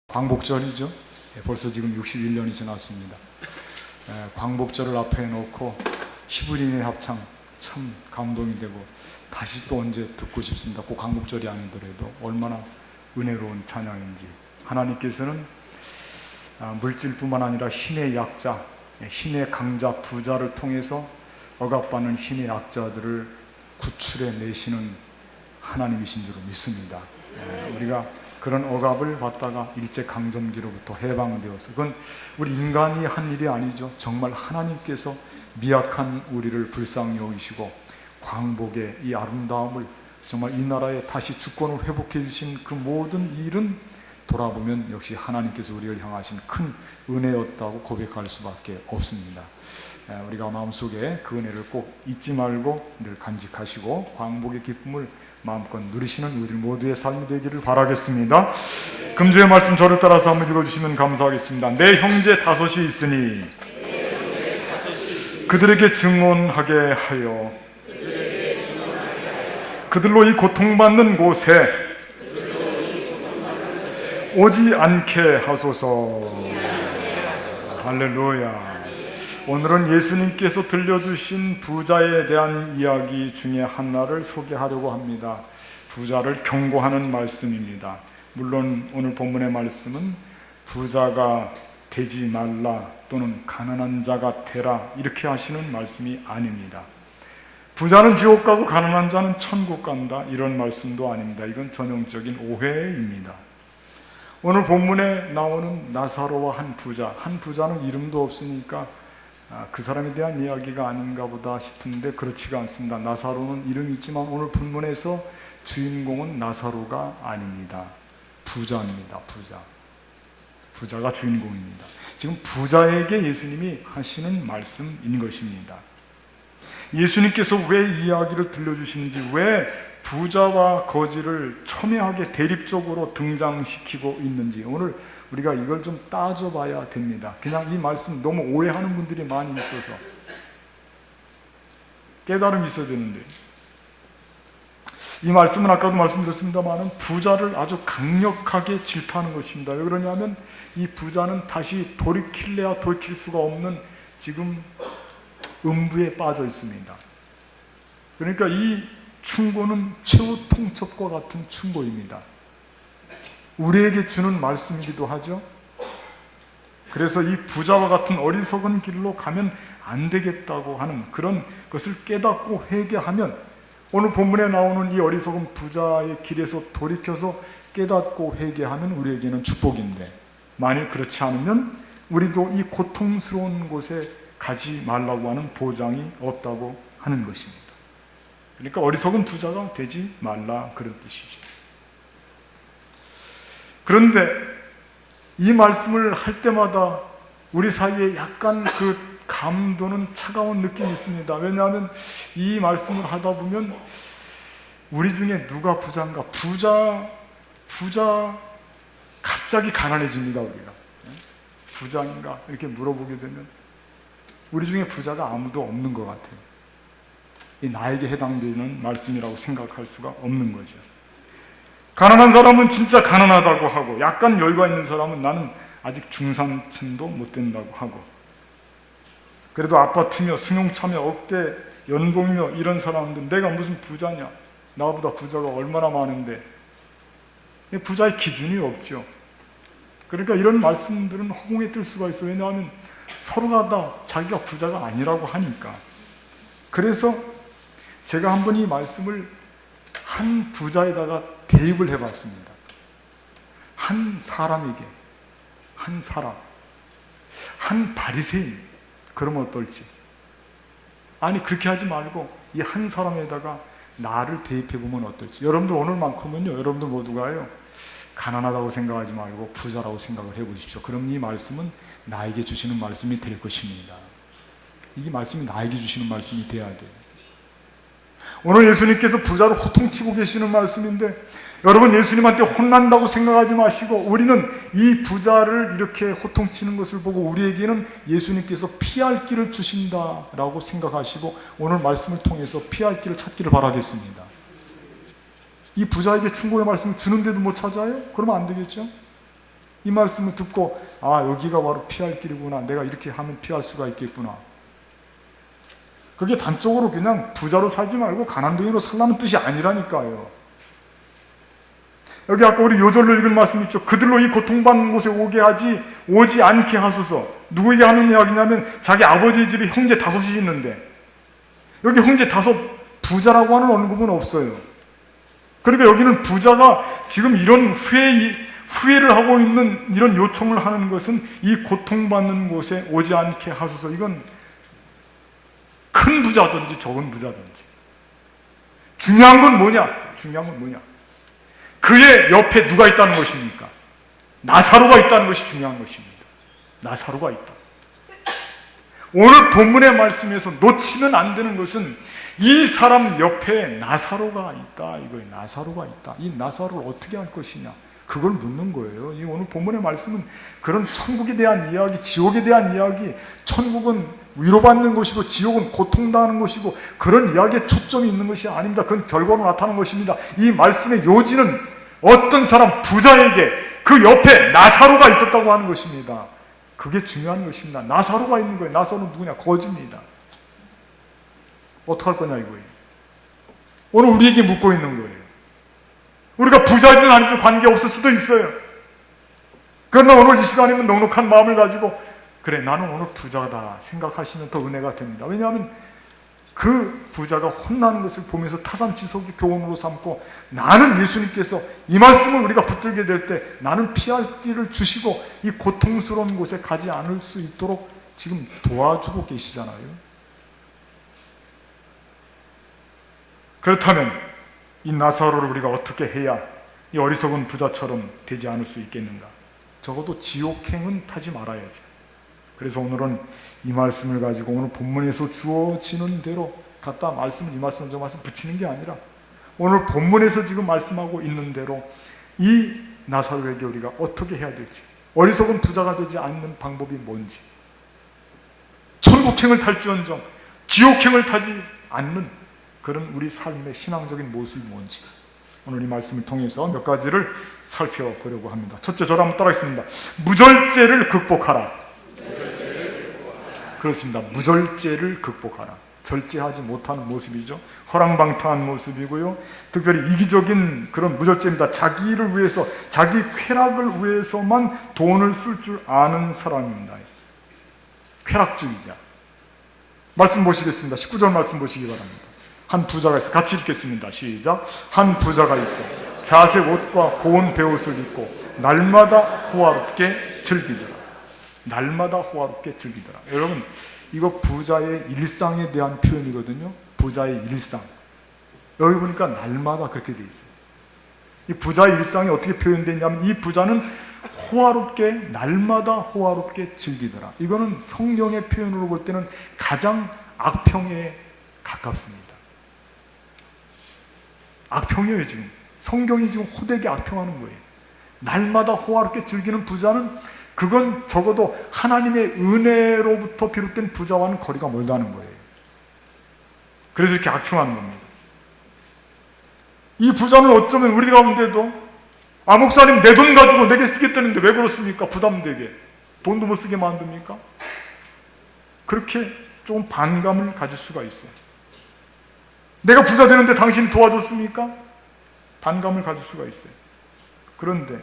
광복절이죠. 벌써 지금 61년이 지났습니다. 광복절을 앞에 놓고 히브리인의 합창 참 감동이 되고 다시 또 언제 듣고 싶습니다. 꼭 광복절이 아니더라도 얼마나 은혜로운 찬양인지. 하나님께서는 물질뿐만 아니라 신의 약자, 신의 강자, 부자를 통해서 억압받는 신의 약자들을 구출해 내시는 하나님이신 줄 믿습니다. 우리가 그런 억압을 받다가 일제강점기로부터 해방되어서, 그건 우리 인간이 한 일이 아니죠. 정말 하나님께서 미약한 우리를 불쌍히 여기시고 광복의 이 아름다움을, 정말 이 나라에 다시 주권을 회복해 주신 그 모든 일은 돌아보면 역시 하나님께서 우리를 향하신 큰 은혜였다고 고백할 수밖에 없습니다. 우리가 마음속에 그 은혜를 꼭 잊지 말고 늘 간직하시고 광복의 기쁨을 마음껏 누리시는 우리 모두의 삶이 되기를 바라겠습니다. 금주의 말씀 저를 따라서 한번 읽어주시면 감사하겠습니다. 내 형제 다섯이 있으니 그들에게 증언하게 하여 그들로 이 고통받는 곳에 오지 않게 하소서. 할렐루야. 오늘은 예수님께서 들려주신 부자에 대한 이야기 중에 하나를 소개하려고 합니다. 부자를 경고하는 말씀입니다. 물론 오늘 본문의 말씀은 부자가 되지 말라 또는 가난한 자가 되라 이렇게 하시는 말씀이 아닙니다. 부자는 지옥 가고 가난한 자는 천국 간다 이런 말씀도 아닙니다. 이건 전형적인 오해입니다. 오늘 본문에 나오는 나사로와 한 부자는 이름도 없으니까 그 사람에 대한 이야기가 아닌가 보다 싶은데 그렇지가 않습니다. 나사로는 이름이 있지만 오늘 본문에서 주인공은 나사로가 아닙니다. 부자입니다. 부자가 주인공입니다. 지금 부자에게 예수님이 하시는 말씀인 것입니다. 예수님께서 왜 이야기를 들려주시는지, 왜 부자와 거지를 첨예하게 대립적으로 등장시키고 있는지 오늘 우리가 이걸 좀 따져봐야 됩니다. 그냥 이 말씀 너무 오해하는 분들이 많이 있어서 깨달음이 있어야 되는데, 이 말씀은 아까도 말씀드렸습니다만 부자를 아주 강력하게 질타하는 것입니다. 왜 그러냐면 이 부자는 다시 돌이킬래야 돌이킬 수가 없는 지금 음부에 빠져 있습니다. 그러니까 이 충고는 최후 통첩과 같은 충고입니다. 우리에게 주는 말씀이기도 하죠. 그래서 이 부자와 같은 어리석은 길로 가면 안 되겠다고 하는 그런 것을 깨닫고 회개하면, 오늘 본문에 나오는 이 어리석은 부자의 길에서 돌이켜서 깨닫고 회개하면 우리에게는 축복인데, 만일 그렇지 않으면 우리도 이 고통스러운 곳에 가지 말라고 하는 보장이 없다고 하는 것입니다. 그러니까 어리석은 부자가 되지 말라 그런 뜻이죠. 그런데 이 말씀을 할 때마다 우리 사이에 약간 그 감도는 차가운 느낌이 있습니다. 왜냐하면 이 말씀을 하다 보면 우리 중에 누가 부자인가, 부자 갑자기 가난해집니다. 우리가 부자인가 이렇게 물어보게 되면 우리 중에 부자가 아무도 없는 것 같아요. 이 나에게 해당되는 말씀이라고 생각할 수가 없는 거죠. 가난한 사람은 진짜 가난하다고 하고, 약간 여유가 있는 사람은 나는 아직 중산층도 못 된다고 하고, 그래도 아파트며 승용차며 억대 연봉이며 이런 사람들, 내가 무슨 부자냐, 나보다 부자가 얼마나 많은데, 부자의 기준이 없죠. 그러니까 이런 말씀들은 허공에 뜰 수가 있어요. 왜냐하면 서로가 다 자기가 부자가 아니라고 하니까. 그래서 제가 한번 이 말씀을 한 부자에다가 대입을 해봤습니다. 한 사람에게, 한 바리새인, 그러면 어떨지. 아니 그렇게 하지 말고 이 한 사람에다가 나를 대입해보면 어떨지. 여러분들 오늘만큼은요, 여러분들 모두가요, 가난하다고 생각하지 말고 부자라고 생각을 해보십시오. 그럼 이 말씀은 나에게 주시는 말씀이 될 것입니다. 이 말씀이 나에게 주시는 말씀이 돼야 돼요. 오늘 예수님께서 부자를 호통치고 계시는 말씀인데, 여러분 예수님한테 혼난다고 생각하지 마시고, 우리는 이 부자를 이렇게 호통치는 것을 보고 우리에게는 예수님께서 피할 길을 주신다라고 생각하시고 오늘 말씀을 통해서 피할 길을 찾기를 바라겠습니다. 이 부자에게 충고의 말씀을 주는데도 못 찾아요? 그러면 안 되겠죠? 이 말씀을 듣고 여기가 바로 피할 길이구나. 내가 이렇게 하면 피할 수가 있겠구나. 그게 단적으로 그냥 부자로 살지 말고 가난뱅이로 살라는 뜻이 아니라니까요. 여기 아까 우리 요절로 읽은 말씀 있죠. 그들로 이 고통받는 곳에 오지 않게 하소서. 누구에게 하는 이야기냐면 자기 아버지 집에 형제 5이 있는데 여기 형제 5 부자라고 하는 언급은 없어요. 그러니까 여기는 부자가 지금 이런 후회를 하고 있는 이런 요청을 하는 것은 이 고통받는 곳에 오지 않게 하소서. 이건 큰 부자든지 적은 부자든지 중요한 건 뭐냐? 그의 옆에 누가 있다는 것입니까? 나사로가 있다는 것이 중요한 것입니다. 나사로가 있다. 오늘 본문의 말씀에서 놓치면 안 되는 것은 이 사람 옆에 나사로가 있다 이거예요. 나사로가 있다. 이 나사로를 어떻게 할 것이냐? 그걸 묻는 거예요. 이 오늘 본문의 말씀은 그런 천국에 대한 이야기, 지옥에 대한 이야기, 천국은 위로받는 것이고 지옥은 고통당하는 것이고 그런 이야기에 초점이 있는 것이 아닙니다. 그건 결과로 나타나는 것입니다. 이 말씀의 요지는 어떤 사람 부자에게 그 옆에 나사로가 있었다고 하는 것입니다. 그게 중요한 것입니다. 나사로가 있는 거예요. 나사로는 누구냐? 거지입니다. 어떡할 거냐 이거예요. 오늘 우리에게 묻고 있는 거예요. 우리가 부자이든 아니든 관계없을 수도 있어요. 그러나 오늘 이 시간이면 넉넉한 마음을 가지고 그래 나는 오늘 부자다 생각하시면 더 은혜가 됩니다. 왜냐하면 그 부자가 혼나는 것을 보면서 타산지석의 교훈으로 삼고 나는 예수님께서 이 말씀을 우리가 붙들게 될 때 나는 피할 길을 주시고 이 고통스러운 곳에 가지 않을 수 있도록 지금 도와주고 계시잖아요. 그렇다면 이 나사로를 우리가 어떻게 해야 이 어리석은 부자처럼 되지 않을 수 있겠는가? 적어도 지옥행은 타지 말아야죠. 그래서 오늘은 이 말씀을 가지고 오늘 본문에서 주어지는 대로 갖다 이 말씀 저 말씀 붙이는 게 아니라 오늘 본문에서 지금 말씀하고 있는 대로 이 나사로에게 우리가 어떻게 해야 될지, 어리석은 부자가 되지 않는 방법이 뭔지, 천국행을 탈지언정 지옥행을 타지 않는 그런 우리 삶의 신앙적인 모습이 뭔지 오늘 이 말씀을 통해서 몇 가지를 살펴보려고 합니다. 첫째, 저를 한번 따라하겠습니다. 무절제를 극복하라. 그렇습니다. 무절제를 극복하라. 절제하지 못하는 모습이죠. 허랑방탕한 모습이고요. 특별히 이기적인 그런 무절제입니다. 자기를 위해서, 자기 쾌락을 위해서만 돈을 쓸 줄 아는 사람입니다. 쾌락주의자. 말씀 보시겠습니다. 19절 말씀 보시기 바랍니다. 한 부자가 있어. 같이 읽겠습니다. 시작. 한 부자가 있어. 자색 옷과 고운 베옷을 입고 날마다 호화롭게 즐기더라. 날마다 호화롭게 즐기더라. 여러분, 이거 부자의 일상에 대한 표현이거든요. 부자의 일상. 여기 보니까 날마다 그렇게 돼 있어요. 이 부자의 일상이 어떻게 표현되어 있냐면 이 부자는 호화롭게 날마다 호화롭게 즐기더라. 이거는 성경의 표현으로 볼 때는 가장 악평에 가깝습니다. 악평이에요. 지금 성경이 지금 호되게 악평하는 거예요. 날마다 호화롭게 즐기는 부자는 그건 적어도 하나님의 은혜로부터 비롯된 부자와는 거리가 멀다는 거예요. 그래서 이렇게 악평하는 겁니다. 이 부자는 어쩌면 우리 가운데도 목사님 내 돈 가지고 내게 쓰겠다는데 왜 그렇습니까? 부담되게 돈도 못 쓰게 만듭니까? 그렇게 조금 반감을 가질 수가 있어요. 내가 부자 되는데 당신이 도와줬습니까? 반감을 가질 수가 있어요. 그런데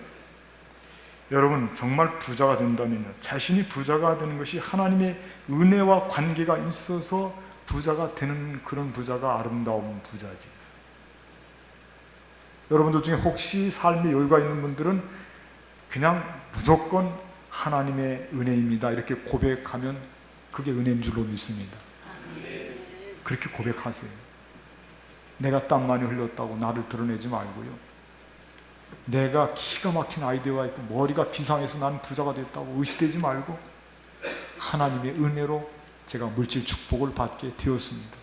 여러분, 정말 부자가 된다면요, 자신이 부자가 되는 것이 하나님의 은혜와 관계가 있어서 부자가 되는 그런 부자가 아름다운 부자지. 여러분들 중에 혹시 삶의 여유가 있는 분들은 그냥 무조건 하나님의 은혜입니다 이렇게 고백하면 그게 은혜인 줄로 믿습니다. 그렇게 고백하세요. 내가 땀 많이 흘렸다고 나를 드러내지 말고요, 내가 기가 막힌 아이디어가 있고 머리가 비상해서 나는 부자가 됐다고 의시되지 말고 하나님의 은혜로 제가 물질 축복을 받게 되었습니다.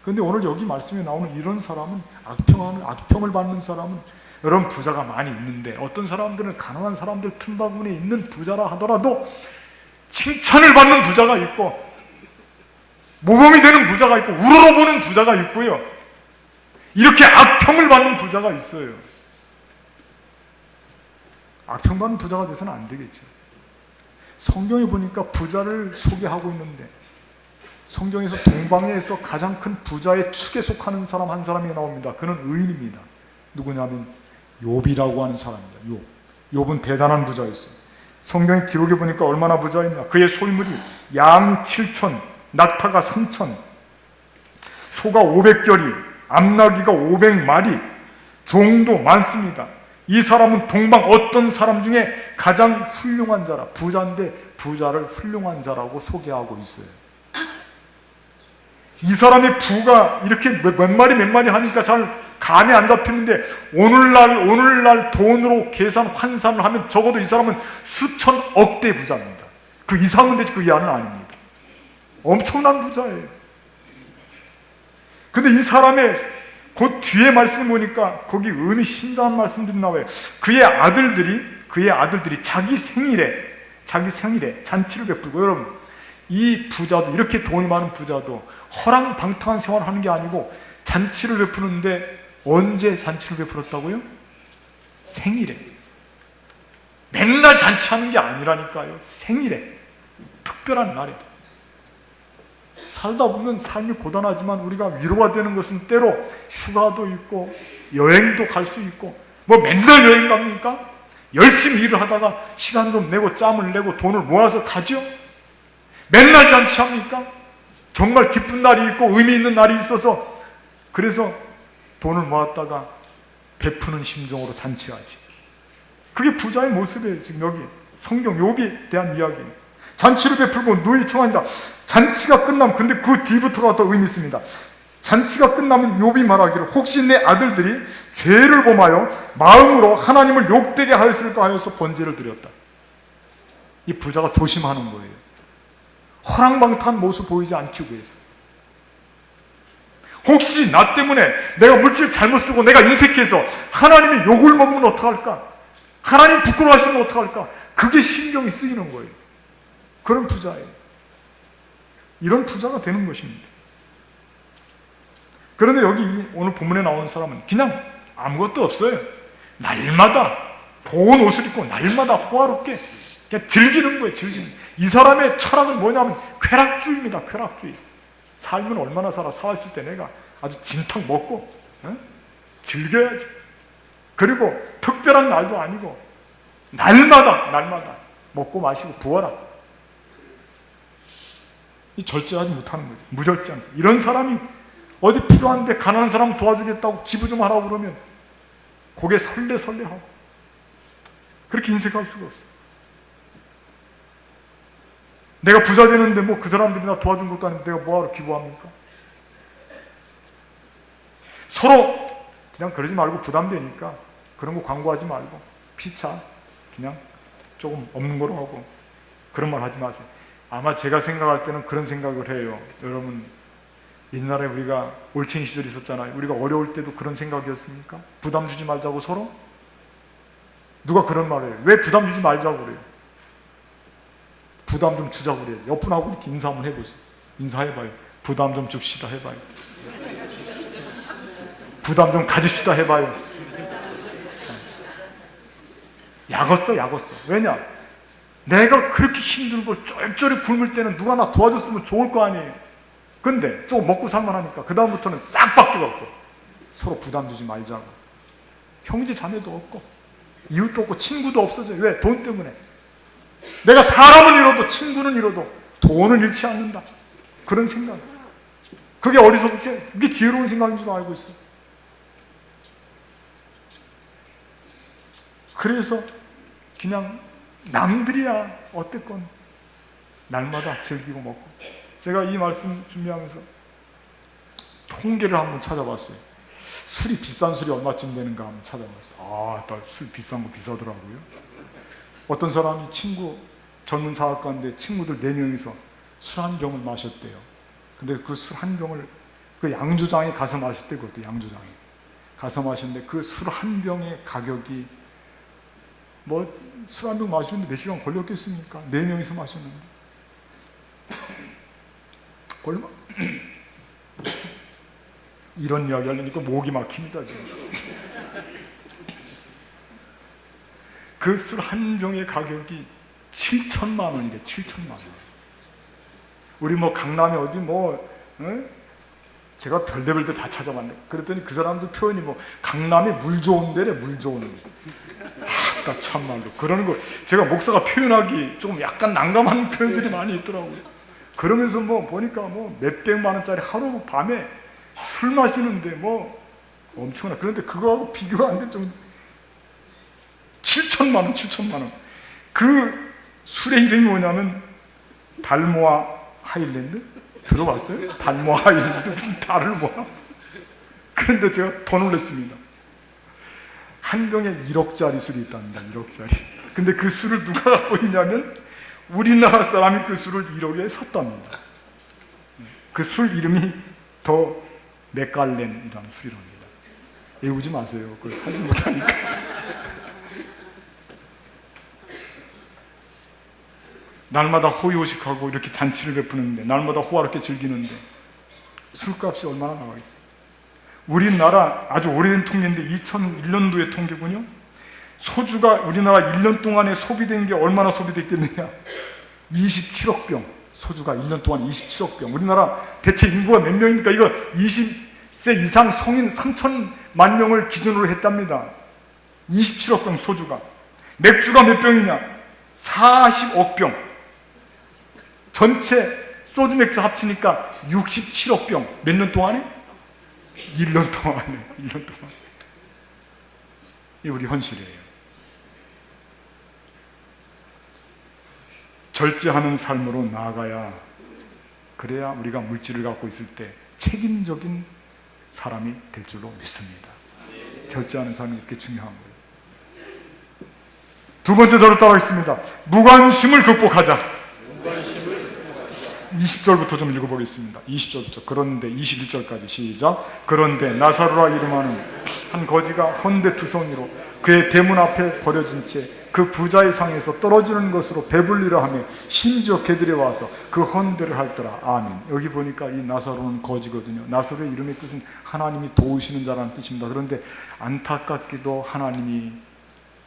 그런데 오늘 여기 말씀에 나오는 이런 사람은 악평을 받는 사람은, 여러분 부자가 많이 있는데 어떤 사람들은 가난한 사람들 틈바구니에 있는 부자라 하더라도 칭찬을 받는 부자가 있고 모범이 되는 부자가 있고 우러러보는 부자가 있고요, 이렇게 악평을 받는 부자가 있어요. 악평 받는 부자가 돼서는 안 되겠죠. 성경에 보니까 부자를 소개하고 있는데 성경에서 동방에서 가장 큰 부자의 축에 속하는 사람 한 사람이 나옵니다. 그는 의인입니다. 누구냐면 욥이라고 하는 사람입니다. 욥은 대단한 부자였어요. 성경의 기록에 보니까 얼마나 부자였냐. 그의 소유물이 양이 7천, 낙타가 3천, 소가 500결이, 암나귀가 500마리, 종도 많습니다. 이 사람은 동방 어떤 사람 중에 가장 훌륭한 자라, 부자인데 부자를 훌륭한 자라고 소개하고 있어요. 이 사람의 부가 이렇게 몇 마리 하니까 잘 감이 안 잡히는데 오늘날 돈으로 계산 환산을 하면 적어도 이 사람은 수천 억대 부자입니다. 그 이상은 되지 그 이하는 아닙니다. 엄청난 부자예요. 근데 이 사람의 그 뒤에 말씀 보니까 거기 은히 신다는 말씀들이 나와요. 그의 아들들이 자기 생일에 잔치를 베풀고, 여러분 이 부자도, 이렇게 돈이 많은 부자도 허랑방탕한 생활을 하는 게 아니고 잔치를 베푸는데, 언제 잔치를 베풀었다고요? 생일에. 맨날 잔치하는 게 아니라니까요. 생일에, 특별한 날에. 살다 보면 삶이 고단하지만 우리가 위로가 되는 것은 때로 휴가도 있고 여행도 갈 수 있고, 뭐 맨날 여행 갑니까? 열심히 일을 하다가 시간 좀 내고 짬을 내고 돈을 모아서 가죠? 맨날 잔치합니까? 정말 기쁜 날이 있고 의미 있는 날이 있어서 그래서 돈을 모았다가 베푸는 심정으로 잔치하지. 그게 부자의 모습이에요. 지금 여기 성경 욥에 대한 이야기예요. 잔치를 베풀고 누이 청한다. 잔치가 끝나면, 근데 그 뒤부터가 더 의미 있습니다. 잔치가 끝나면 욥이 말하기를 혹시 내 아들들이 죄를 범하여 마음으로 하나님을 욕되게 하였을까 하여서 번제를 드렸다. 이 부자가 조심하는 거예요. 허랑방탕한 모습 보이지 않기 위해서. 혹시 나 때문에 내가 물질 잘못 쓰고 내가 인색해서 하나님이 욕을 먹으면 어떡할까? 하나님 부끄러워하시면 어떡할까? 그게 신경이 쓰이는 거예요. 그런 부자예요. 이런 부자가 되는 것입니다. 그런데 여기 오늘 본문에 나오는 사람은 그냥 아무것도 없어요. 날마다 고운 옷을 입고 날마다 호화롭게 그냥 즐기는 거예요. 이 사람의 철학은 뭐냐면 쾌락주의입니다. 쾌락주의. 삶은 얼마나 살아? 살았을 때 내가 아주 진탕 먹고 즐겨야지. 그리고 특별한 날도 아니고 날마다 먹고 마시고 부어라. 이 절제하지 못하는 거죠. 무절제하면서. 이런 사람이 어디 필요한데 가난한 사람 도와주겠다고 기부 좀 하라고 그러면 고개 설레하고 그렇게 인색할 수가 없어요. 내가 부자 되는데 뭐 그 사람들이 나 도와준 것도 아닌데 내가 뭐하러 기부합니까? 서로 그냥 그러지 말고 부담되니까 그런 거 광고하지 말고 피차 그냥 조금 없는 거로 하고 그런 말 하지 마세요. 아마 제가 생각할 때는 그런 생각을 해요. 여러분 옛날에 우리가 올챙이 시절 있었잖아요. 우리가 어려울 때도 그런 생각이었습니까? 부담 주지 말자고 서로? 누가 그런 말을 해요? 왜 부담 주지 말자고 그래요? 부담 좀 주자고 그래요. 옆분하고 이렇게 인사 한번 해보세요. 인사해봐요. 부담 좀 줍시다 해봐요. 부담 좀 가집시다 해봐요. 약었어. 왜냐? 내가 그렇게 힘들고 쫄쫄이 굶을 때는 누가 나 도와줬으면 좋을 거 아니에요. 근데 조금 먹고 살만하니까 그 다음부터는 싹 바뀌어갖고 서로 부담 주지 말자고. 형제 자매도 없고 이웃도 없고 친구도 없어져요. 왜? 돈 때문에. 내가 사람은 잃어도 친구는 잃어도 돈은 잃지 않는다. 그런 생각. 그게 어리석지, 그게 지혜로운 생각인 줄 알고 있어요. 그래서 그냥 남들이야 어땠건 날마다 즐기고 먹고. 제가 이 말씀 준비하면서 통계를 한번 찾아봤어요. 술이 비싼 술이 얼마쯤 되는가 한번 찾아봤어요. 나 술 비싼 거 비싸더라고요. 어떤 사람이 젊은 사학과인데 친구들 4명이서 술 한 병을 마셨대요. 근데 그 술 한 병을 그 양조장에 가서 마셨대. 그것도 양조장에 가서 마셨는데 그 술 한 병의 가격이 뭐 술 한 병 마시는데 몇 시간 걸렸겠습니까? 4명이서 마셨는데. 얼마? 이런 이야기 하려니까 목이 막힙니다 지금. 그 술 한 병의 가격이 7천만 원이래. 7천만 원. 우리 뭐 강남에 어디 제가 별의별 데 다 찾아봤네. 그랬더니 그 사람들 표현이 뭐 강남에 물 좋은 데래. 물 좋은 데. 아, 참말로 그러는 거 제가 목사가 표현하기 조금 약간 난감한 표현들이 많이 있더라고요. 그러면서 뭐 보니까 뭐 몇백만 원짜리 하루 밤에 술 마시는데 뭐 엄청나. 그런데 그거하고 비교가 안 될 정도. 7천만 원, 7천만 원. 그 술의 이름이 뭐냐면 달모아 하일랜드? 들어봤어요? 달모아 하일랜드 무슨 달을 모아? 그런데 제가 더 놀랐습니다. 한 병에 1억짜리 술이 있답니다. 1억짜리. 근데 그 술을 누가 갖고 있냐면 우리나라 사람이 그 술을 1억에 샀답니다. 그 술 이름이 더 맥갈렌이라는 술이랍니다. 외우지 마세요. 그걸 사지 못하니까. 날마다 호의호식하고 이렇게 잔치를 베푸는데, 날마다 호화롭게 즐기는데 술값이 얼마나 나가겠어요? 우리나라 아주 오래된 통계인데 2001년도의 통계군요. 소주가 우리나라 1년 동안에 소비된 게 얼마나 소비됐겠느냐? 27억 병. 소주가 1년 동안 27억 병. 우리나라 대체 인구가 몇 명입니까? 이거 20세 이상 성인 3천만 명을 기준으로 했답니다. 27억 병 소주가. 맥주가 몇 병이냐? 40억 병. 전체 소주 맥주 합치니까 67억 병. 몇 년 동안에? 1년 동안에. 1년 동안. 이게 우리 현실이에요. 절제하는 삶으로 나아가야, 그래야 우리가 물질을 갖고 있을 때 책임적인 사람이 될 줄로 믿습니다. 절제하는 삶이 이렇게 중요한 거예요. 두 번째 저를 따라하겠습니다. 무관심을 극복하자. 20절부터 좀 읽어보겠습니다. 20절부터. 그런데 21절까지 시작. 그런데 나사로라 이름하는 한 거지가 헌데투성이로 그의 대문 앞에 버려진 채 그 부자의 상에서 떨어지는 것으로 배불리려 하며 심지어 개들이 와서 그 헌데를 할더라. 아멘. 여기 보니까 이 나사로는 거지거든요. 나사로의 이름의 뜻은 하나님이 도우시는 자라는 뜻입니다. 그런데 안타깝게도 하나님이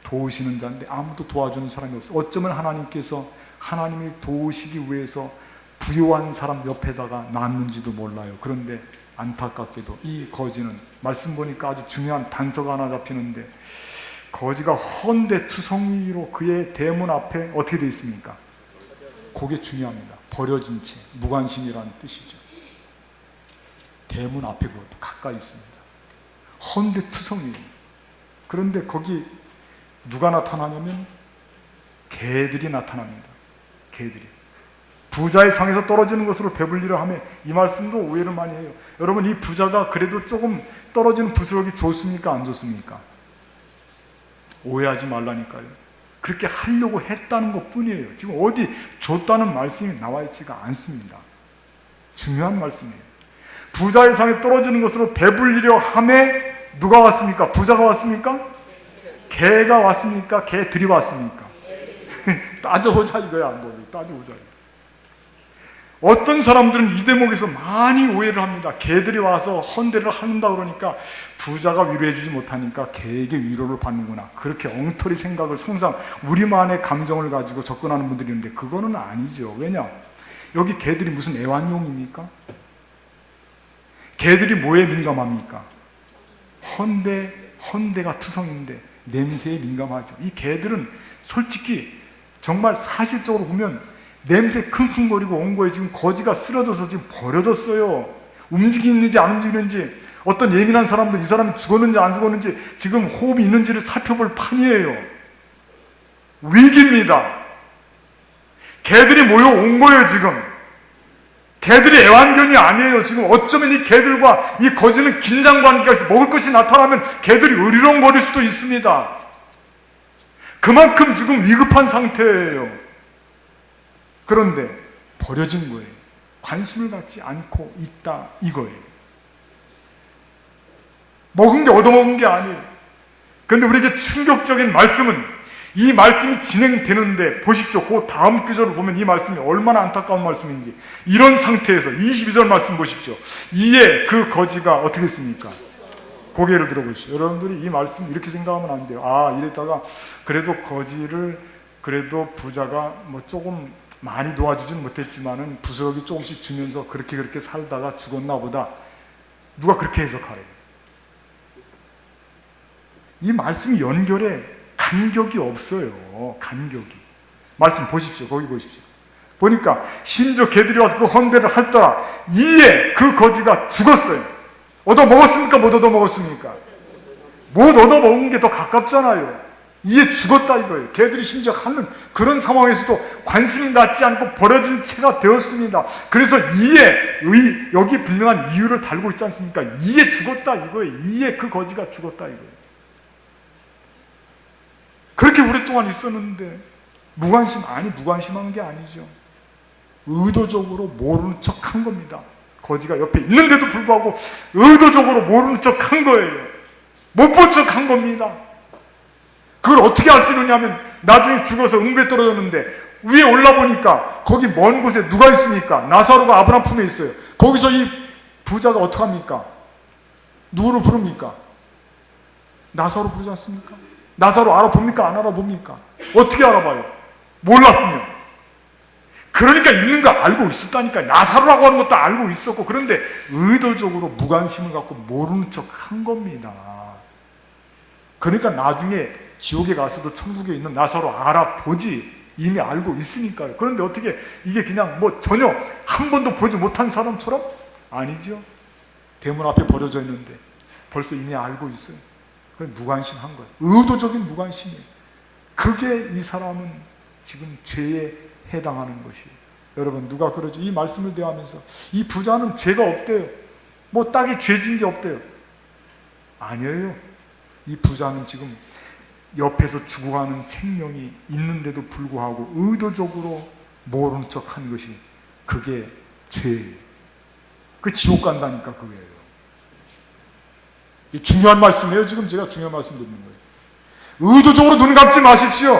도우시는 자인데 아무도 도와주는 사람이 없어요. 어쩌면 하나님께서 하나님이 도우시기 위해서 부요한 사람 옆에다가 놨는지도 몰라요. 그런데 안타깝게도 이 거지는, 말씀 보니까 아주 중요한 단서가 하나 잡히는데, 거지가 헌데투성이로 그의 대문 앞에 어떻게 되어 있습니까? 그게 중요합니다. 버려진 채, 무관심이라는 뜻이죠. 대문 앞에 그것도 가까이 있습니다. 헌데투성이. 그런데 거기 누가 나타나냐면 개들이 나타납니다. 개들이. 부자의 상에서 떨어지는 것으로 배불리려 하며, 이 말씀도 오해를 많이 해요. 여러분, 이 부자가 그래도 조금 떨어지는 부스러기 좋습니까? 안 좋습니까? 오해하지 말라니까요. 그렇게 하려고 했다는 것 뿐이에요. 지금 어디 줬다는 말씀이 나와 있지가 않습니다. 중요한 말씀이에요. 부자의 상에 떨어지는 것으로 배불리려 하며 누가 왔습니까? 부자가 왔습니까? 개가 왔습니까? 개들이 왔습니까? 따져보자 이거야. 뭐 따져보자. 어떤 사람들은 이 대목에서 많이 오해를 합니다. 개들이 와서 헌데를 한다 그러니까 부자가 위로해주지 못하니까 개에게 위로를 받는구나. 그렇게 엉터리 생각을, 항상 우리만의 감정을 가지고 접근하는 분들이 있는데 그거는 아니죠. 왜냐? 여기 개들이 무슨 애완용입니까? 개들이 뭐에 민감합니까? 헌데가 투성인데 냄새에 민감하죠. 이 개들은 솔직히 정말 사실적으로 보면 냄새 킁킁거리고 온 거에 지금 거지가 쓰러져서 지금 버려졌어요. 움직이는지 안 움직이는지, 어떤 예민한 사람들 이 사람이 죽었는지 안 죽었는지 지금 호흡이 있는지를 살펴볼 판이에요. 위기입니다. 개들이 모여온 거예요. 지금 개들이 애완견이 아니에요. 지금 어쩌면 이 개들과 이 거지는 긴장관계가 있어요. 먹을 것이 나타나면 개들이 으리렁거릴 수도 있습니다. 그만큼 지금 위급한 상태예요. 그런데 버려진 거예요. 관심을 갖지 않고 있다 이거예요. 먹은 게 얻어먹은 게 아니에요. 그런데 우리에게 충격적인 말씀은, 이 말씀이 진행되는데 보십시오. 그 다음 구절을 보면 이 말씀이 얼마나 안타까운 말씀인지. 이런 상태에서 22절 말씀 보십시오. 이에 그 거지가 어떻게 했습니까? 고개를 들어보시오. 여러분들이 이 말씀 이렇게 생각하면 안 돼요. 이랬다가 그래도 거지를 그래도 부자가 뭐 조금 많이 도와주진 못했지만은 부스러기 조금씩 주면서 그렇게 살다가 죽었나 보다. 누가 그렇게 해석하래요. 이 말씀이 연결에 간격이 없어요. 간격이. 말씀 보십시오. 거기 보십시오. 보니까 심지어 개들이 와서 그 헌대를 할더라. 이에 그 거지가 죽었어요. 얻어먹었습니까? 못 얻어먹었습니까? 못 얻어먹은 게 더 가깝잖아요. 이에 죽었다 이거예요. 개들이 심지어 하는 그런 상황에서도 관심을 갖지 않고 버려진 채가 되었습니다. 그래서 이에 여기 분명한 이유를 달고 있지 않습니까? 이에 죽었다 이거예요. 이에 그 거지가 죽었다 이거예요. 그렇게 오랫동안 있었는데 무관심한 게 아니죠. 의도적으로 모르는 척 한 겁니다. 거지가 옆에 있는데도 불구하고 의도적으로 모르는 척 한 거예요. 못 본 척 한 겁니다. 그걸 어떻게 알 수 있느냐면 나중에 죽어서 응배 떨어졌는데 위에 올라보니까 거기 먼 곳에 누가 있습니까? 나사로가 아브라함 품에 있어요. 거기서 이 부자가 어떡합니까? 누구를 부릅니까? 나사로 부르지 않습니까? 나사로 알아봅니까? 안 알아봅니까? 어떻게 알아봐요? 몰랐으면. 그러니까 있는 거 알고 있었다니까. 나사로라고 하는 것도 알고 있었고, 그런데 의도적으로 무관심을 갖고 모르는 척 한 겁니다. 그러니까 나중에 지옥에 가서도 천국에 있는 나사로 알아보지, 이미 알고 있으니까요. 그런데 어떻게 이게 그냥 뭐 전혀 한 번도 보지 못한 사람처럼? 아니죠. 대문 앞에 버려져 있는데 벌써 이미 알고 있어요. 그건 무관심한 거예요. 의도적인 무관심이에요. 그게 이 사람은 지금 죄에 해당하는 것이에요. 여러분, 누가 그러죠? 이 말씀을 대하면서 이 부자는 죄가 없대요. 뭐 딱히 죄진 게 없대요. 아니에요. 이 부자는 지금 옆에서 죽어가는 생명이 있는데도 불구하고 의도적으로 모르는 척 한 것이, 그게 죄예요. 그 지옥 간다니까 그거예요. 중요한 말씀이에요. 지금 제가 중요한 말씀 듣는 거예요. 의도적으로 눈 감지 마십시오.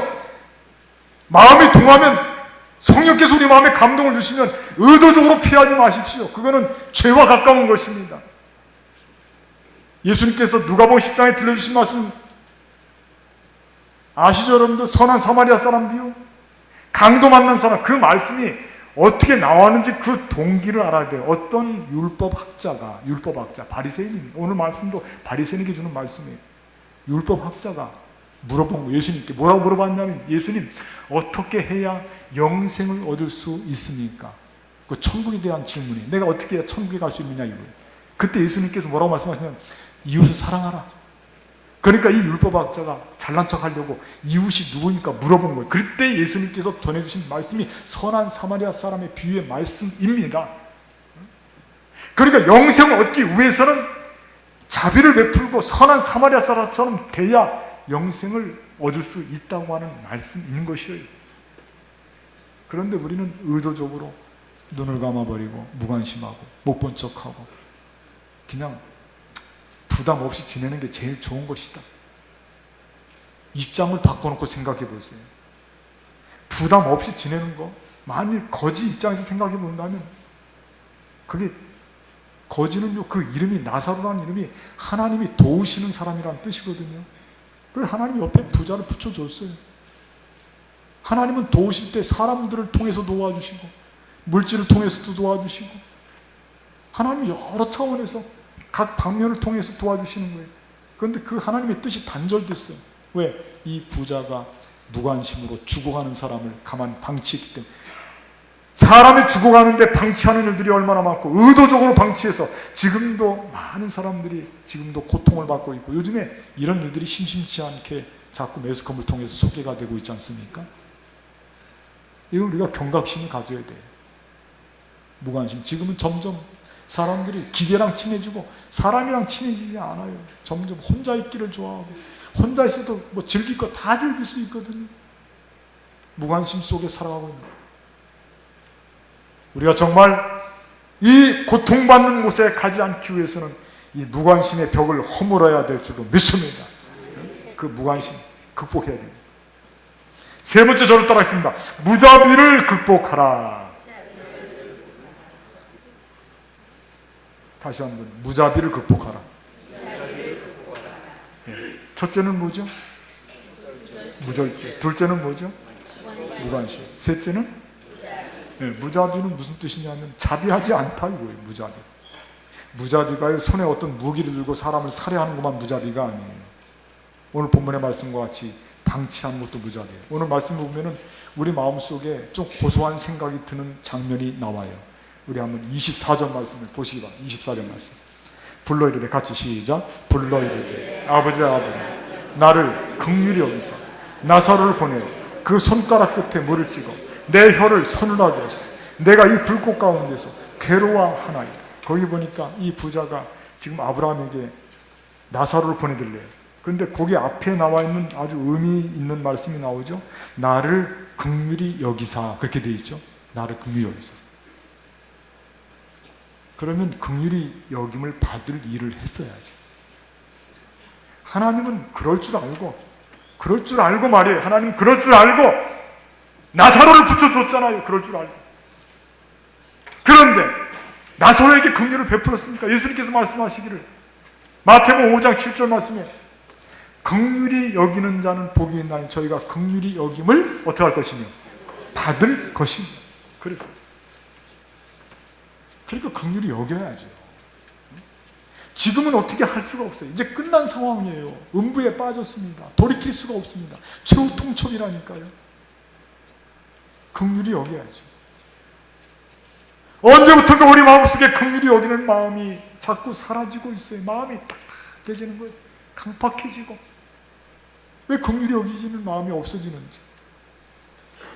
마음이 동하면, 성령께서 우리 마음에 감동을 주시면 의도적으로 피하지 마십시오. 그거는 죄와 가까운 것입니다. 예수님께서 누가복음 10장에 들려주신 말씀 아시죠, 여러분들? 선한 사마리아 사람 비유, 강도 만난 사람, 그 말씀이 어떻게 나왔는지 그 동기를 알아야 돼요. 어떤 율법학자가, 바리새인, 오늘 말씀도 바리새인에게 주는 말씀이에요. 율법학자가 물어본 거예요. 예수님께. 뭐라고 물어봤냐면, 예수님, 어떻게 해야 영생을 얻을 수 있습니까? 그 천국에 대한 질문이, 내가 어떻게 해야 천국에 갈 수 있느냐 이거예요. 그때 예수님께서 뭐라고 말씀하시냐면, 이웃을 사랑하라. 그러니까 이 율법학자가 잘난 척 하려고 이웃이 누구니까 물어본 거예요. 그때 예수님께서 전해주신 말씀이 선한 사마리아 사람의 비유의 말씀입니다. 그러니까 영생을 얻기 위해서는 자비를 베풀고 선한 사마리아 사람처럼 돼야 영생을 얻을 수 있다고 하는 말씀인 것이에요. 그런데 우리는 의도적으로 눈을 감아버리고 무관심하고 못 본 척하고 그냥 부담 없이 지내는 게 제일 좋은 것이다. 입장을 바꿔놓고 생각해 보세요. 부담 없이 지내는 거, 만일 거지 입장에서 생각해 본다면, 그게, 거지는요, 그 이름이, 나사로라는 이름이 하나님이 도우시는 사람이라는 뜻이거든요. 그래서 하나님이 옆에 부자를 붙여줬어요. 하나님은 도우실 때 사람들을 통해서 도와주시고 물질을 통해서도 도와주시고, 하나님이 여러 차원에서 각 방면을 통해서 도와주시는 거예요. 그런데 그 하나님의 뜻이 단절됐어요. 왜? 이 부자가 무관심으로 죽어가는 사람을 가만 방치했기 때문에. 사람이 죽어가는데 방치하는 일들이 얼마나 많고, 의도적으로 방치해서 지금도 많은 사람들이 지금도 고통을 받고 있고, 요즘에 이런 일들이 심심치 않게 자꾸 매스컴을 통해서 소개가 되고 있지 않습니까? 이거 우리가 경각심을 가져야 돼요. 무관심. 지금은 점점 사람들이 기계랑 친해지고 사람이랑 친해지지 않아요. 점점 혼자 있기를 좋아하고, 혼자 있어도 뭐 즐길 거 다 즐길 수 있거든요. 무관심 속에 살아가고 있는 거예요. 우리가 정말 이 고통받는 곳에 가지 않기 위해서는 이 무관심의 벽을 허물어야 될 줄로 믿습니다. 그 무관심 극복해야 됩니다. 세 번째, 저를 따라하겠습니다. 무자비를 극복하라. 다시 한번, 무자비를 극복하라. 첫째는 뭐죠? 무절제. 둘째는 뭐죠? 무관심. 셋째는 무자비는 무슨 뜻이냐면 자비하지 않다 이거예요. 무자비. 무자비가 손에 어떤 무기를 들고 사람을 살해하는 것만 무자비가 아니에요. 오늘 본문의 말씀과 같이 방치하는 것도 무자비예요. 오늘 말씀 보면은 우리 마음속에 좀 고소한 생각이 드는 장면이 나와요. 우리 한번 24절 말씀을 보시기 바랍니다. 24절 말씀. 불러 이르되, 같이 시작. 불러 이르되, 아버지 나를 긍휼히 여기사 나사로를 보내어 그 손가락 끝에 물을 찍어 내 혀를 서늘하게 해서 내가 이 불꽃 가운데서 괴로워하나이다. 거기 보니까 이 부자가 지금 아브라함에게 나사로를 보내들래요. 그런데 거기 앞에 나와 있는 아주 의미 있는 말씀이 나오죠. 나를 긍휼히 여기사, 그렇게 되어 있죠. 나를 긍휼히 여기사. 그러면 긍휼히 여김을 받을 일을 했어야지. 하나님은 그럴 줄 알고 말이에요. 하나님 그럴 줄 알고 나사로를 붙여줬잖아요. 그럴 줄 알고. 그런데 나사로에게 긍휼을 베풀었습니까? 예수님께서 말씀하시기를 마태복음 5장 7절 말씀에 긍휼히 여기는 자는 복이 있나니 저희가 긍휼히 여김을 어떻게 할 것이며 받을 것이며. 그러니까 긍휼히 여겨야죠. 지금은 어떻게 할 수가 없어요. 이제 끝난 상황이에요. 음부에 빠졌습니다. 돌이킬 수가 없습니다. 최후 통첩이라니까요. 긍휼히 여겨야죠. 언제부턴가 우리 마음속에 긍휼히 여기는 마음이 자꾸 사라지고 있어요. 마음이 탁탁해지는 거예요. 강팍해지고. 왜 긍휼히 여기지는 마음이 없어지는지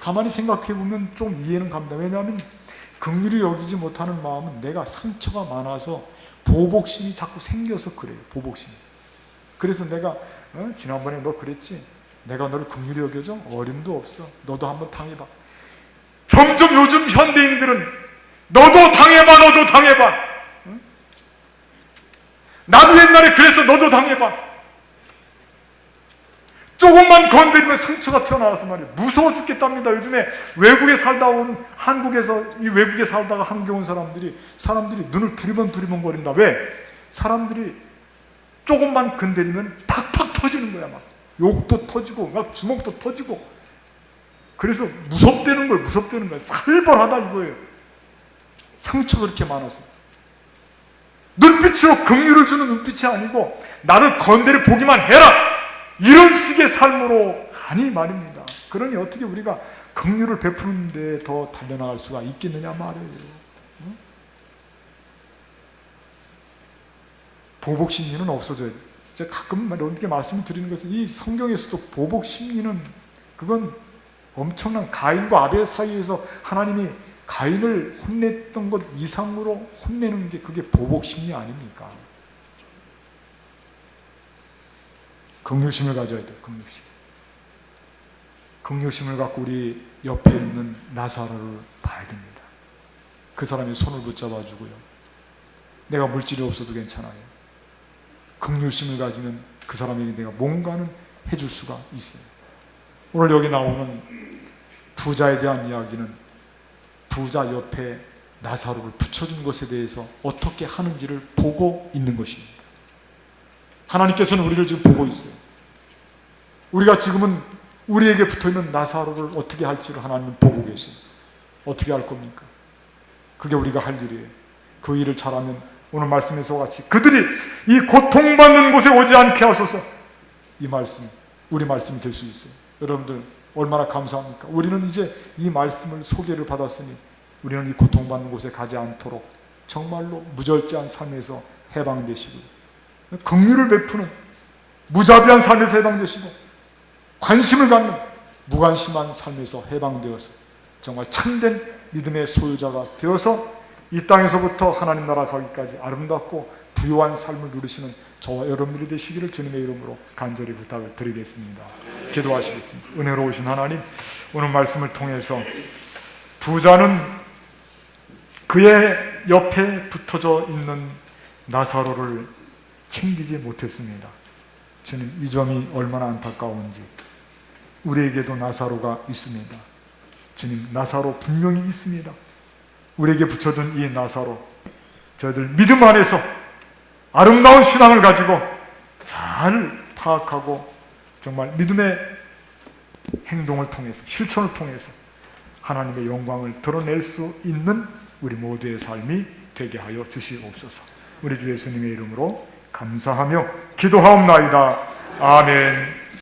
가만히 생각해 보면 좀 이해는 갑니다. 왜냐하면 긍휼히 여기지 못하는 마음은 내가 상처가 많아서 보복심이 자꾸 생겨서 그래요. 보복심이. 그래서 내가 지난번에 너 그랬지? 내가 너를 긍휼히 여겨줘? 어림도 없어. 너도 한번 당해봐. 점점 요즘 현대인들은 너도 당해봐. 응? 나도 옛날에 그래서 너도 당해봐. 조금만 건드리면 상처가 튀어나와서 말이에요. 무서워 죽겠답니다. 요즘에 외국에 살다 온 외국에 살다가 한국에 온 사람들이 눈을 두리번 거린다. 왜? 사람들이 조금만 건드리면 팍팍 터지는 거야. 막 욕도 터지고 막 주먹도 터지고. 그래서 무섭다는 거예요. 살벌하다 이거예요. 상처가 그렇게 많아서. 눈빛으로 긍휼을 주는 눈빛이 아니고 나를 건드려 보기만 해라, 이런 식의 삶으로 가니 말입니다. 그러니 어떻게 우리가 긍휼을 베푸는데 더 달려나갈 수가 있겠느냐 말이에요. 보복심리는 없어져야 돼요. 제가 가끔 이렇게 말씀을 드리는 것은 이 성경에서도 보복심리는 그건 엄청난 가인과 아벨 사이에서 하나님이 가인을 혼냈던 것 이상으로 혼내는 게 그게 보복심리 아닙니까? 긍휼심을 가져야 돼요. 긍휼심을 갖고 우리 옆에 있는 나사로를 봐야 됩니다. 그 사람의 손을 붙잡아 주고요. 내가 물질이 없어도 괜찮아요. 긍휼심을 가지면 그 사람에게 내가 뭔가는 해줄 수가 있어요. 오늘 여기 나오는 부자에 대한 이야기는 부자 옆에 나사로를 붙여준 것에 대해서 어떻게 하는지를 보고 있는 것입니다. 하나님께서는 우리를 지금 보고 있어요. 우리가 지금은 우리에게 붙어있는 나사로를 어떻게 할지를 하나님은 보고 계세요. 어떻게 할 겁니까? 그게 우리가 할 일이에요. 그 일을 잘하면 오늘 말씀에서 같이 그들이 이 고통받는 곳에 오지 않게 하소서, 이 말씀, 우리 말씀이 될 수 있어요. 여러분들 얼마나 감사합니까? 우리는 이제 이 말씀을 소개를 받았으니 우리는 이 고통받는 곳에 가지 않도록 정말로 무절제한 삶에서 해방되시고 긍휼을 베푸는 무자비한 삶에서 해방되시고 관심을 갖는 무관심한 삶에서 해방되어서 정말 참된 믿음의 소유자가 되어서 이 땅에서부터 하나님 나라 가기까지 아름답고 부유한 삶을 누리시는 저와 여러분들이 되시기를 주님의 이름으로 간절히 부탁을 드리겠습니다. 기도하시겠습니다. 은혜로우신 하나님, 오늘 말씀을 통해서 부자는 그의 옆에 붙어져 있는 나사로를 챙기지 못했습니다. 주님, 이 점이 얼마나 안타까운지. 우리에게도 나사로가 있습니다. 주님, 나사로 분명히 있습니다. 우리에게 붙여준 이 나사로, 저희들 믿음 안에서 아름다운 신앙을 가지고 잘 파악하고 정말 믿음의 행동을 통해서, 실천을 통해서 하나님의 영광을 드러낼 수 있는 우리 모두의 삶이 되게 하여 주시옵소서. 우리 주 예수님의 이름으로 감사하며 기도하옵나이다. 아멘.